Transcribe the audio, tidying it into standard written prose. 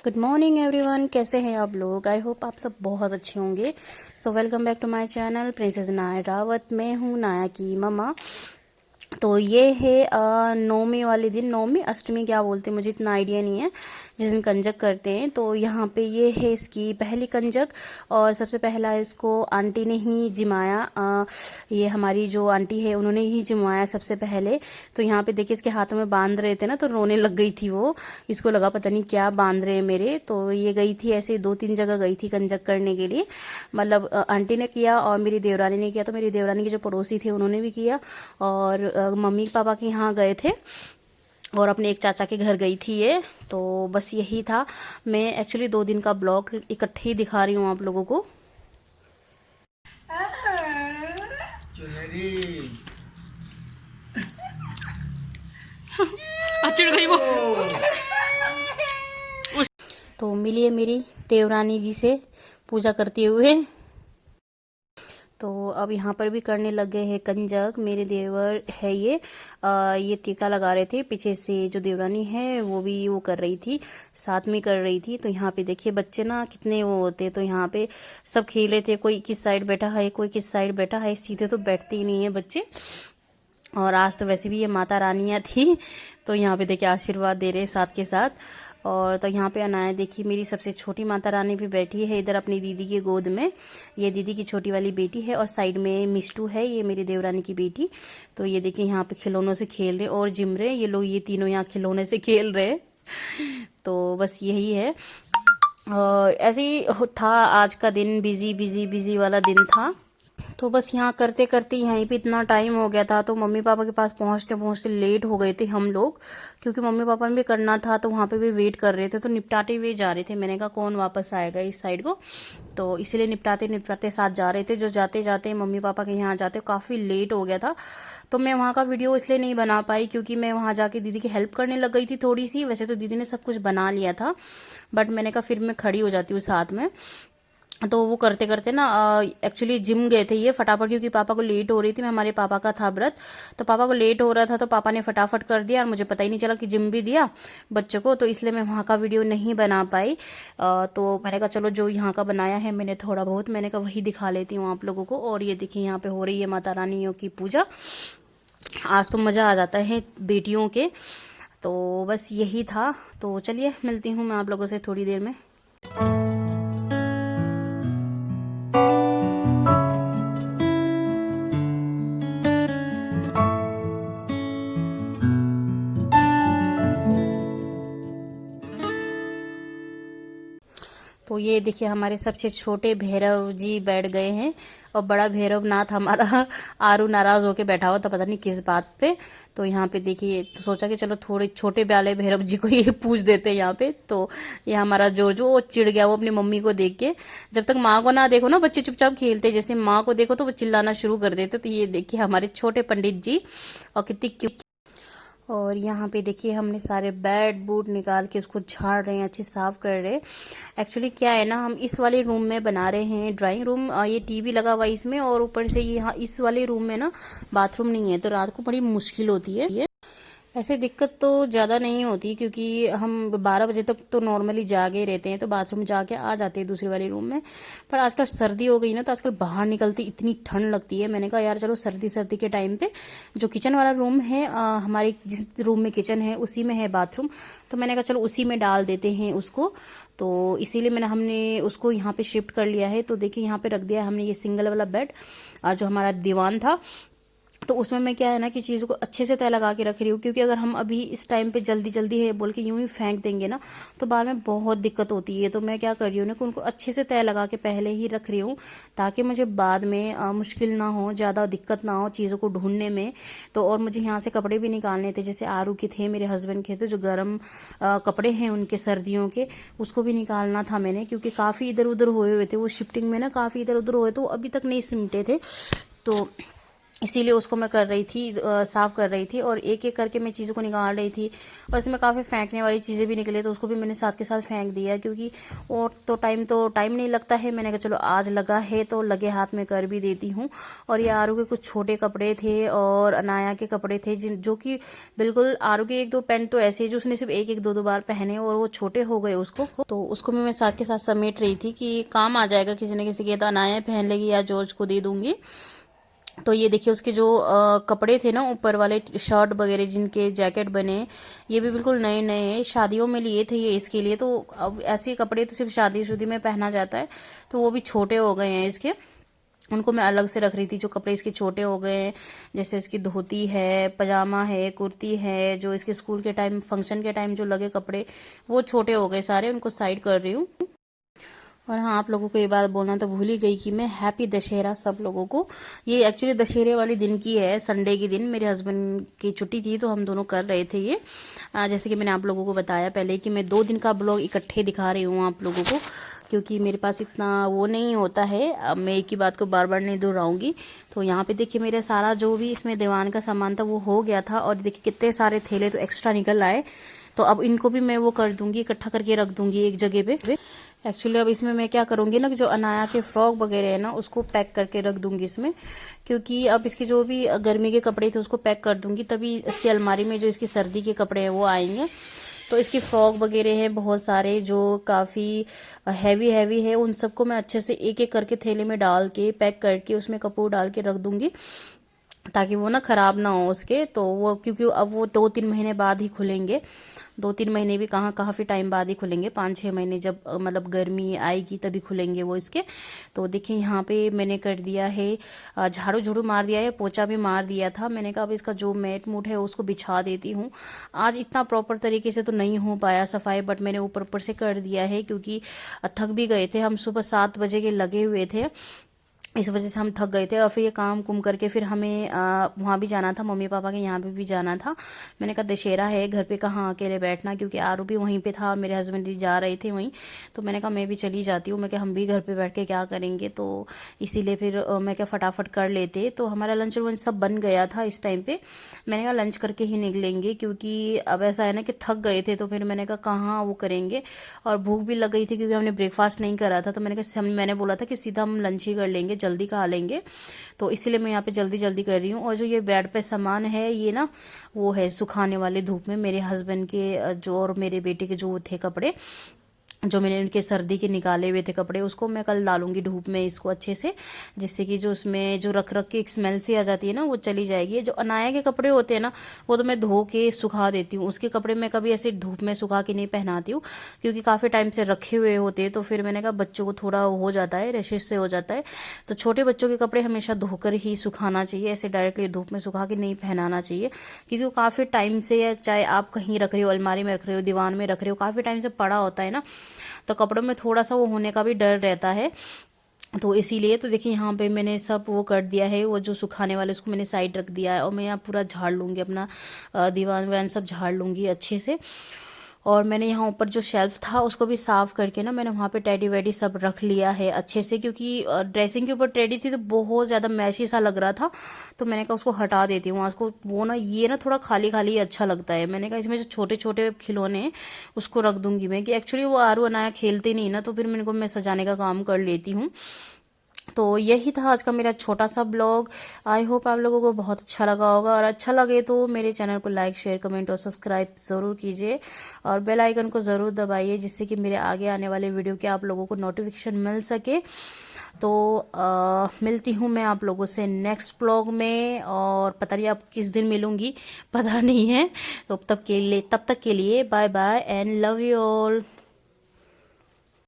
Good morning everyone, कैसे हैं आप लोग। आई होप आप सब बहुत अच्छे होंगे। So welcome back to my channel princess Naya Rawat. मैं हूँ नाया की मम्मा। तो ये है नौमी वाले दिन, नौमी अष्टमी क्या बोलते हैं मुझे इतना आइडिया नहीं है, जिस दिन कंजक करते हैं। तो यहाँ पे ये है इसकी पहली कंजक और सबसे पहला इसको आंटी ने ही जिमाया। ये हमारी जो आंटी है उन्होंने ही जिमाया सबसे पहले। तो यहाँ पे देखिए इसके हाथों में बांध रहे थे ना, तो रोने लग गई थी वो। इसको लगा पता नहीं क्या बांध रहे हैं मेरे। तो ये गई थी ऐसे 2-3 जगह गई थी कंजक करने के लिए। मतलब आंटी ने किया और मेरी देवरानी ने किया। तो मेरी देवरानी के जो पड़ोसी थे उन्होंने भी किया और मम्मी पापा के यहाँ गए थे और अपने एक चाचा के घर गई थी ये। तो बस यही था। मैं एक्चुअली 2 दिन का ब्लॉग इकट्ठे ही दिखा रही हूँ आप लोगों को। चिढ़ गई वो। तो मिलिए मेरी देवरानी जी से पूजा करते हुए। तो अब यहाँ पर भी करने लग गए हैं कंजक। मेरे देवर है ये टीका लगा रहे थे। पीछे से जो देवरानी है वो भी वो कर रही थी, साथ में कर रही थी। तो यहाँ पे देखिए बच्चे ना कितने वो होते। तो यहाँ पे सब खेले थे, कोई किस साइड बैठा है कोई किस साइड बैठा है, सीधे तो बैठते ही नहीं है बच्चे। और आज तो वैसे भी ये माता रानियाँ थी, तो यहाँ पे देखिए आशीर्वाद दे रहे साथ के साथ। और तो यहाँ पे अनाया देखिए मेरी सबसे छोटी माता रानी भी बैठी है इधर अपनी दीदी की गोद में। ये दीदी की छोटी वाली बेटी है और साइड में मिष्टू है, ये मेरी देवरानी की बेटी। तो ये देखिए यहाँ पे खिलौनों से खेल रहे और जिम रहे ये लोग, ये तीनों यहाँ खिलौने से खेल रहे। तो बस यही है। ऐसे ही था आज का दिन, बिजी बिजी बिजी वाला दिन था। तो बस यहाँ करते करते यहीं पे इतना टाइम हो गया था। तो मम्मी पापा के पास पहुँचते पहुँचते लेट हो गए थे हम लोग, क्योंकि मम्मी पापा ने भी करना था तो वहाँ पे भी वेट कर रहे थे। तो निपटाते हुए जा रहे थे। मैंने कहा कौन वापस आएगा इस साइड को, तो इसीलिए निपटाते निपटाते साथ जा रहे थे। जो जाते जाते मम्मी पापा के यहाँ जाते काफ़ी लेट हो गया था। तो मैं वहाँ का वीडियो इसलिए नहीं बना पाई क्योंकि मैं वहाँ जाके दीदी की हेल्प करने लग गई थी थोड़ी सी। वैसे तो दीदी ने सब कुछ बना लिया था, बट मैंने कहा फिर मैं खड़ी हो जाती हूँ साथ में। तो वो करते करते ना एक्चुअली जिम गए थे ये फटाफट, क्योंकि पापा को लेट हो रही थी। मैं हमारे पापा का था व्रत, तो पापा को लेट हो रहा था तो पापा ने फटाफट कर दिया और मुझे पता ही नहीं चला कि जिम भी दिया बच्चों को। तो इसलिए मैं वहाँ का वीडियो नहीं बना पाई। तो मैंने कहा चलो जो यहाँ का बनाया है मैंने थोड़ा बहुत, मैंने कहा वही दिखा लेती हूँ आप लोगों को। और ये देखिए यहाँ पे हो रही है माता रानियों की पूजा। आज तो मज़ा आ जाता है बेटियों के। तो बस यही था। तो चलिए मिलती हूँ मैं आप लोगों से थोड़ी देर में। तो ये देखिए हमारे सबसे छोटे भैरव जी बैठ गए हैं और बड़ा भैरव नाथ हमारा आरू नाराज होके बैठा हुआ था पता नहीं किस बात पे। तो यहाँ पे देखिए तो सोचा कि चलो थोड़े छोटे वाले भैरव जी को ये पूछ देते हैं यहाँ पे। तो ये हमारा जो वो चिढ़ गया वो अपनी मम्मी को देख के। जब तक माँ को ना देखो ना बच्चे चुपचाप खेलते, जैसे माँ को देखो तो वो चिल्लाना शुरू कर देते। तो ये देखिए हमारे छोटे पंडित जी और कितनी क्यूट। और यहाँ पे देखिए हमने सारे बैट बूट निकाल के उसको झाड़ रहे हैं, अच्छे साफ कर रहे हैं। एक्चुअली क्या है ना, हम इस वाले रूम में बना रहे हैं ड्राइंग रूम। ये टीवी लगा हुआ है इसमें और ऊपर से यहाँ इस वाले रूम में ना बाथरूम नहीं है, तो रात को बड़ी मुश्किल होती है। ऐसे दिक्कत तो ज़्यादा नहीं होती क्योंकि हम 12 बजे तक तो नॉर्मली जागे रहते हैं, तो बाथरूम जाके आ जाते हैं दूसरी वाली रूम में। पर आजकल सर्दी हो गई ना, तो आजकल बाहर निकलती इतनी ठंड लगती है। मैंने कहा यार चलो सर्दी के टाइम पे जो किचन वाला रूम है हमारी जिस रूम में किचन है उसी में है बाथरूम, तो मैंने कहा चलो उसी में डाल देते हैं उसको। तो इसीलिए हमने उसको यहाँ पे शिफ्ट कर लिया है। तो देखिए यहाँ पे रख दिया हमने ये सिंगल वाला बेड जो हमारा दीवान था। तो उसमें मैं क्या है ना कि चीज़ों को अच्छे से तय लगा के रख रही हूँ, क्योंकि अगर हम अभी इस टाइम पे जल्दी जल्दी है बोल के यूं ही फेंक देंगे ना तो बाद में बहुत दिक्कत होती है। तो मैं क्या कर रही हूँ ना कि उनको अच्छे से तय लगा के पहले ही रख रही हूँ, ताकि मुझे बाद में मुश्किल ना हो, ज़्यादा दिक्कत ना हो चीज़ों को ढूंढने में। तो और मुझे यहाँ से कपड़े भी निकालने थे, जैसे आरू के थे, मेरे हस्बैंड के थे, जो गर्म कपड़े हैं उनके सर्दियों के, उसको भी निकालना था मैंने, क्योंकि काफ़ी इधर उधर हुए हुए थे वो शिफ्टिंग में ना, काफ़ी इधर उधर हुए तो अभी तक नहीं सिमटे थे। तो इसीलिए उसको मैं कर रही थी, साफ़ कर रही थी, और एक एक करके मैं चीज़ों को निकाल रही थी। और इसमें काफ़ी फेंकने वाली चीज़ें भी निकले, तो उसको भी मैंने साथ के साथ फेंक दिया, क्योंकि और तो टाइम नहीं लगता है। मैंने कहा चलो आज लगा है तो लगे हाथ में कर भी देती हूँ। और ये आरू के कुछ छोटे कपड़े थे और अनाया के कपड़े थे, जिन जो कि बिल्कुल, आरू के एक दो पैंट तो ऐसे जो उसने सिर्फ एक एक दो दो बार पहने और वो छोटे हो गए उसको, तो उसको भी मैं साथ के साथ समेट रही थी कि काम आ जाएगा किसी न किसी के, तो अनाया पहन लेगी या जॉर्ज को दे दूंगी। तो ये देखिए उसके जो कपड़े थे ना ऊपर वाले, शर्ट वगैरह जिनके जैकेट बने, ये भी बिल्कुल नए नए शादियों में लिए थे ये इसके लिए। तो अब ऐसे कपड़े तो सिर्फ शादी में पहना जाता है, तो वो भी छोटे हो गए हैं इसके, उनको मैं अलग से रख रही थी। जो कपड़े इसके छोटे हो गए हैं, जैसे इसकी धोती है, पजामा है, कुर्ती है, जो इसके स्कूल के टाइम, फंक्शन के टाइम जो लगे कपड़े, वो छोटे हो गए सारे, उनको साइड कर रही हूँ। और हाँ, आप लोगों को ये बात बोलना तो भूल ही गई कि मैं हैप्पी दशहरा सब लोगों को। ये एक्चुअली दशहरे वाले दिन की है, संडे के दिन मेरे हस्बैंड की छुट्टी थी, तो हम दोनों कर रहे थे ये। जैसे कि मैंने आप लोगों को बताया पहले कि मैं 2 दिन का ब्लॉग इकट्ठे दिखा रही हूँ आप लोगों को, क्योंकि मेरे पास इतना वो नहीं होता है। अब मैं एक ही बात को बार बार नहीं दोहराऊंगी। तो यहाँ पे देखिए मेरा सारा जो भी इसमें दीवान का सामान था वो हो गया था, और देखिए कितने सारे थैले तो एक्स्ट्रा निकल आए। तो अब इनको भी मैं वो कर दूंगी, इकट्ठा करके रख दूंगी एक जगह पे। एक्चुअली अब इसमें मैं क्या करूँगी ना, कि जो अनाया के फ्रॉक वगैरह है ना, उसको पैक करके रख दूंगी इसमें, क्योंकि अब इसके जो भी गर्मी के कपड़े थे उसको पैक कर दूंगी, तभी इसकी अलमारी में जो इसकी सर्दी के कपड़े हैं वो आएंगे। तो इसकी फ्रॉक वगैरह हैं बहुत सारे जो काफ़ी हैवी हैवी है, उन सबको मैं अच्छे से एक एक करके थैले में डाल के पैक करके उसमें कपड़े डाल के रख दूंगी, ताकि वो ना ख़राब ना हो उसके। तो वो, क्योंकि अब वो 2-3 महीने बाद ही खुलेंगे, 2-3 महीने भी कहाँ, काफ़ी टाइम बाद ही खुलेंगे, 5-6 महीने जब मतलब गर्मी आएगी तभी खुलेंगे वो इसके। तो देखिए यहाँ पे मैंने कर दिया है, झाड़ू झाड़ू मार दिया है, पोछा भी मार दिया था। मैंने कहा अब इसका जो मैट मूट है उसको बिछा देती हूँ। आज इतना प्रॉपर तरीके से तो नहीं हो पाया सफाई, बट मैंने ऊपर ऊपर से कर दिया है, क्योंकि थक भी गए थे हम, सुबह 7 बजे के लगे हुए थे, इस वजह से हम थक गए थे। और फिर ये काम कुम करके फिर हमें वहाँ भी जाना था, मम्मी पापा के यहाँ पे भी जाना था। मैंने कहा दशहरा है, घर पे कहाँ अकेले बैठना, क्योंकि आरू भी वहीं पे था, मेरे हस्बैंड भी जा रहे थे वहीं। तो मैंने कहा मैं भी चली जाती हूँ, मैं क्या हम भी घर पे बैठ के क्या करेंगे, तो इसीलिए फिर मैं क्या फटाफट कर लेते। तो हमारा लंच वंच सब बन गया था इस टाइम पे। मैंने कहा लंच करके ही निकलेंगे, क्योंकि अब ऐसा है ना कि थक गए थे, तो फिर मैंने कहा कहाँ वो करेंगे, और भूख भी लग गई थी क्योंकि हमने ब्रेकफास्ट नहीं करा था। तो मैंने बोला था कि सीधा हम लंच ही कर लेंगे, जल्दी खा लेंगे। तो इसलिए मैं यहाँ पे जल्दी जल्दी कर रही हूँ। और जो ये बेड पे सामान है ये ना, वो है सुखाने वाले धूप में, मेरे हस्बैंड के जो और मेरे बेटे के जो थे कपड़े, जो मैंने इनके सर्दी के निकाले हुए थे कपड़े, उसको मैं कल डालूंगी धूप में इसको अच्छे से, जिससे कि जो उसमें जो रख रख के एक स्मेल सी आ जाती है ना, वो चली जाएगी। जो अनाया के कपड़े होते हैं ना, वो तो मैं धो के सुखा देती हूँ, उसके कपड़े मैं कभी ऐसे धूप में सुखा के नहीं पहनाती हूँ, क्योंकि काफ़ी टाइम से रखे हुए होते हैं। तो फिर मैंने कहा बच्चों को थोड़ा हो जाता है, रैशेस से हो जाता है। तो छोटे बच्चों के कपड़े हमेशा धोकर ही सुखाना चाहिए, ऐसे डायरेक्टली धूप में सुखा के नहीं पहनाना चाहिए, क्योंकि वो काफ़ी टाइम से, चाहे आप कहीं रख रहे हो, अलमारी में रख रहे हो, दीवान में रख रहे हो, काफ़ी टाइम से पड़ा होता है ना, तो कपड़ों में थोड़ा सा वो होने का भी डर रहता है। तो इसीलिए, तो देखिए यहाँ पे मैंने सब वो कर दिया है, वो जो सुखाने वाले उसको मैंने साइड रख दिया है, और मैं यहाँ पूरा झाड़ लूँगी अपना दीवान वान सब झाड़ लूँगी अच्छे से। और मैंने यहाँ ऊपर जो शेल्फ था उसको भी साफ़ करके ना, मैंने वहाँ पे टेडी वेडी सब रख लिया है अच्छे से, क्योंकि ड्रेसिंग के ऊपर टेडी थी तो बहुत ज़्यादा मैशी सा लग रहा था। तो मैंने कहा उसको हटा देती हूँ आज को, वो ना ये ना थोड़ा खाली खाली अच्छा लगता है। मैंने कहा इसमें जो छोटे छोटे खिलौने हैं उसको रख दूंगी मैं, कि एक्चुअली वो आरू अनाया खेलते नहीं ना, तो फिर मेरे को मैं सजाने का काम कर लेती हूँ। तो यही था आज का मेरा छोटा सा ब्लॉग। आई होप आप लोगों को बहुत अच्छा लगा होगा, और अच्छा लगे तो मेरे चैनल को लाइक शेयर कमेंट और सब्सक्राइब ज़रूर कीजिए, और बेल आइकन को ज़रूर दबाइए, जिससे कि मेरे आगे आने वाले वीडियो के आप लोगों को नोटिफिकेशन मिल सके। तो मिलती हूँ मैं आप लोगों से नेक्स्ट ब्लॉग में, और पता नहीं आप किस दिन मिलूँगी, पता नहीं है। तो तब तक के लिए bye bye and love you all.